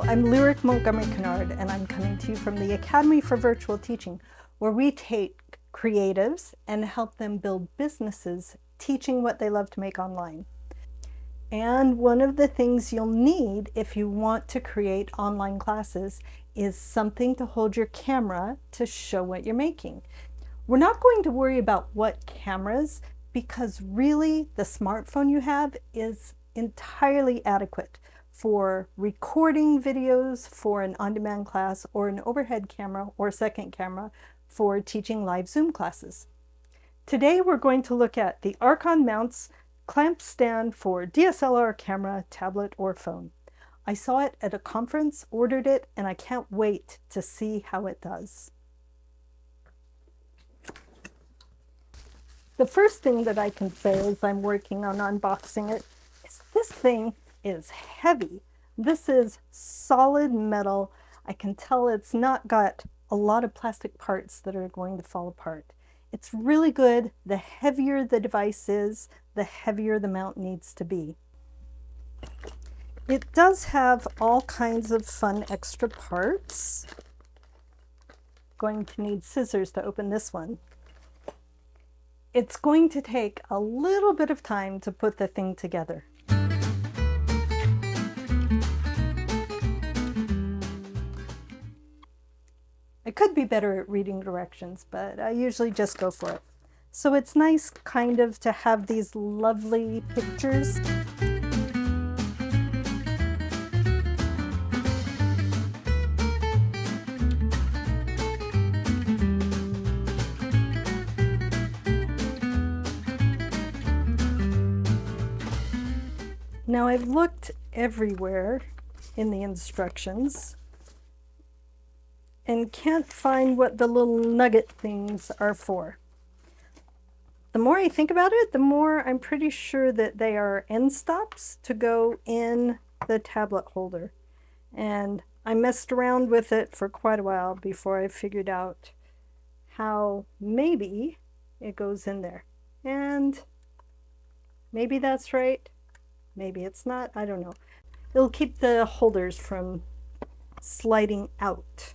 I'm Lyric Montgomery Kennard, and I'm coming to you from the Academy for Virtual Teaching, where we take creatives and help them build businesses teaching what they love to make online. And one of the things you'll need if you want to create online classes is something to hold your camera to show what you're making. We're not going to worry about what cameras, because really the smartphone you have is entirely adequate for recording videos for an on-demand class, or an overhead camera or second camera for teaching live Zoom classes. Today we're going to look at the Arkon mounts clamp stand for DSLR camera, tablet, or phone. I saw it at a conference, ordered it, and I can't wait to see how it does. The first thing that I can say as I'm working on unboxing it is this thing is heavy. This is solid metal. I can tell it's not got a lot of plastic parts that are going to fall apart. It's really good. The heavier the device is, the heavier the mount needs to be. It does have all kinds of fun extra parts. Going to need scissors to open this one. It's going to take a little bit of time to put the thing together. I could be better at reading directions, but I usually just go for it. So it's nice kind of to have these lovely pictures. Now I've looked everywhere in the instructions and can't find what the little nugget things are for. The more I think about it, the more I'm pretty sure that they are end stops to go in the tablet holder. And I messed around with it for quite a while before I figured out how maybe it goes in there. And maybe that's right. Maybe it's not, I don't know. It'll keep the holders from sliding out.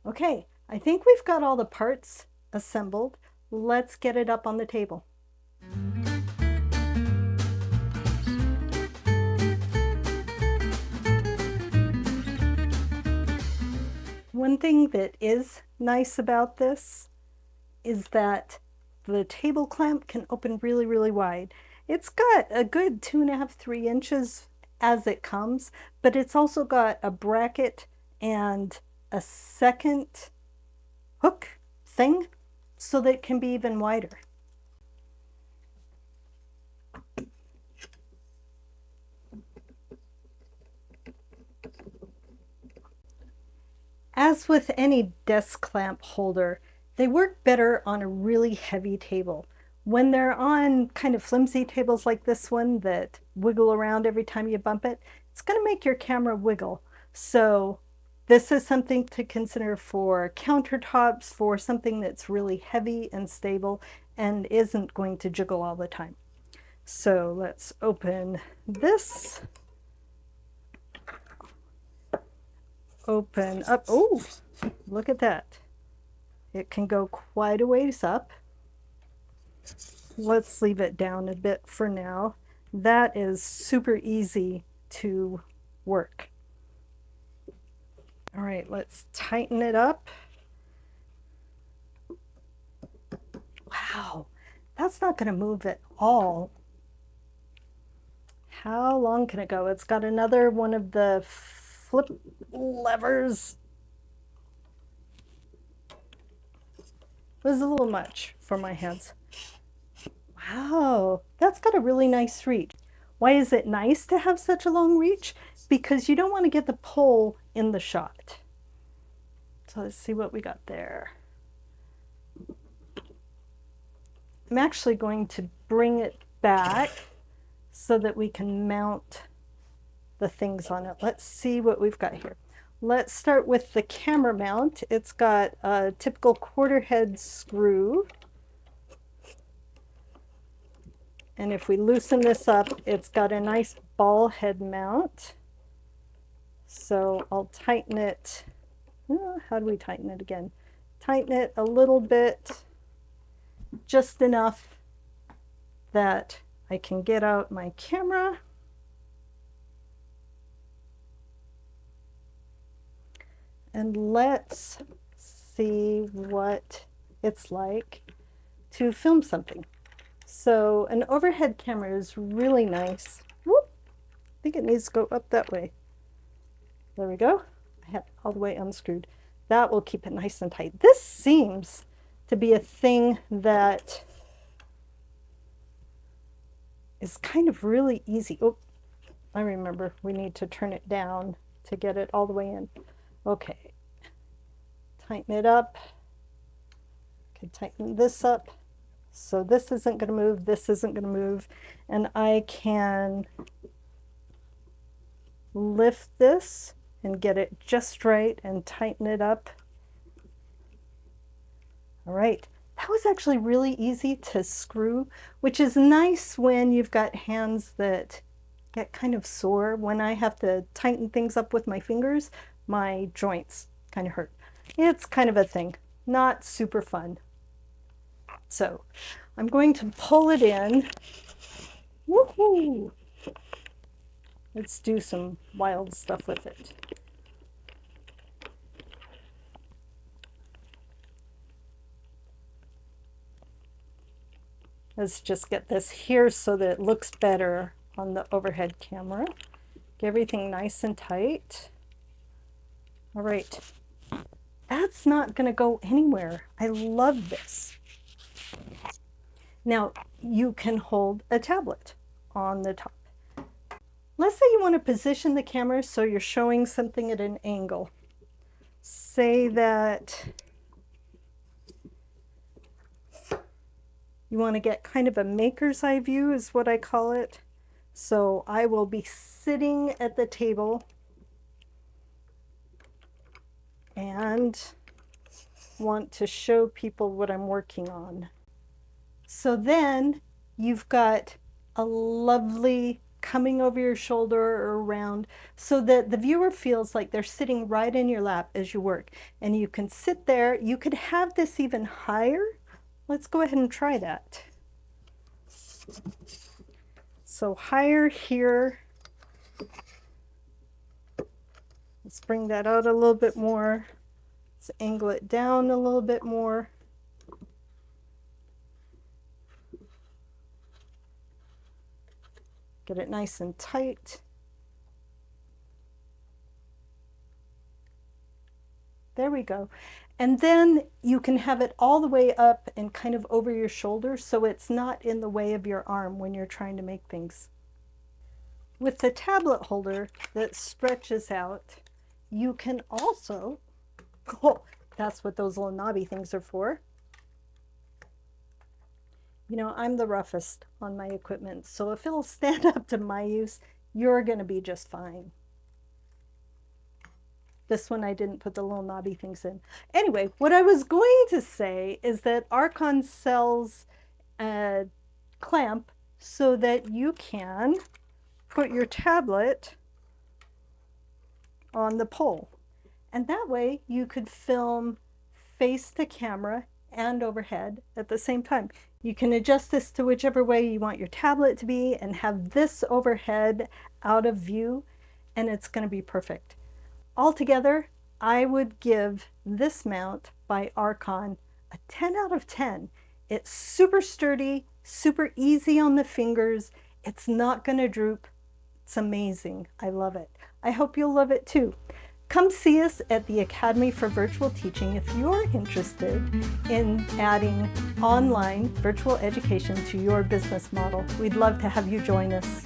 Okay, I think we've got all the parts assembled. Let's get it up on the table. One thing that is nice about this is that the table clamp can open really, really wide. It's got a good 2.5 to 3 inches as it comes, but it's also got a bracket and a second hook thing so that it can be even wider. As with any desk clamp holder, they work better on a really heavy table. When they're on kind of flimsy tables like this one that wiggle around every time you bump it, it's going to make your camera wiggle. So this is something to consider for countertops, for something that's really heavy and stable and isn't going to jiggle all the time. So let's open this. Open up. Oh, look at that. It can go quite a ways up. Let's leave it down a bit for now. That is super easy to work. All right, let's tighten it up. Wow, that's not going to move at all. How long can it go? It's got another one of the flip levers. It was a little much for my hands. Wow, that's got a really nice reach. Why is it nice to have such a long reach? Because you don't want to get the pole in the shot. So let's see what we got there. I'm actually going to bring it back so that we can mount the things on it. Let's see what we've got here. Let's start with the camera mount. It's got a typical quarter head screw. And if we loosen this up, it's got a nice ball head mount. So I'll tighten it. How do we tighten it again? Tighten it a little bit, just enough that I can get out my camera. And let's see what it's like to film something. So an overhead camera is really nice. Whoop! I think it needs to go up that way. There we go. I had it all the way unscrewed. That will keep it nice and tight. This seems to be a thing that is kind of really easy. Oh, I remember we need to turn it down to get it all the way in. Okay, tighten it up. Can tighten this up. So this isn't going to move, this isn't going to move, and I can lift this and get it just right and tighten it up. All right, that was actually really easy to screw, which is nice when you've got hands that get kind of sore. When I have to tighten things up with my fingers, my joints kind of hurt. It's kind of a thing, not super fun. So I'm going to pull it in. Woohoo! Let's do some wild stuff with it. Let's just get this here so that it looks better on the overhead camera. Get everything nice and tight. All right, that's not going to go anywhere. I love this. Now you can hold a tablet on the top. Let's say you want to position the camera so you're showing something at an angle. Say that you want to get kind of a maker's eye view is what I call it. So I will be sitting at the table and want to show people what I'm working on. So then you've got a lovely coming over your shoulder or around so that the viewer feels like they're sitting right in your lap as you work. And you can sit there. You could have this even higher. Let's go ahead and try that. So higher here. Let's bring that out a little bit more. Let's angle it down a little bit more. Get it nice and tight. There we go. And then you can have it all the way up and kind of over your shoulder so it's not in the way of your arm when you're trying to make things. With the tablet holder that stretches out, you can also, oh, that's what those little knobby things are for. You know, I'm the roughest on my equipment, so if it'll stand up to my use, you're going to be just fine. This one I didn't put the little knobby things in. Anyway, what I was going to say is that Arkon sells a clamp so that you can put your tablet on the pole. And that way you could film face to camera and overhead at the same time. You can adjust this to whichever way you want your tablet to be and have this overhead out of view, and it's going to be perfect. Altogether, I would give this mount by Arkon a 10 out of 10. It's super sturdy, super easy on the fingers. It's not going to droop. It's amazing. I love it. I hope you'll love it too. Come see us at the Academy for Virtual Teaching if you're interested in adding online virtual education to your business model. We'd love to have you join us.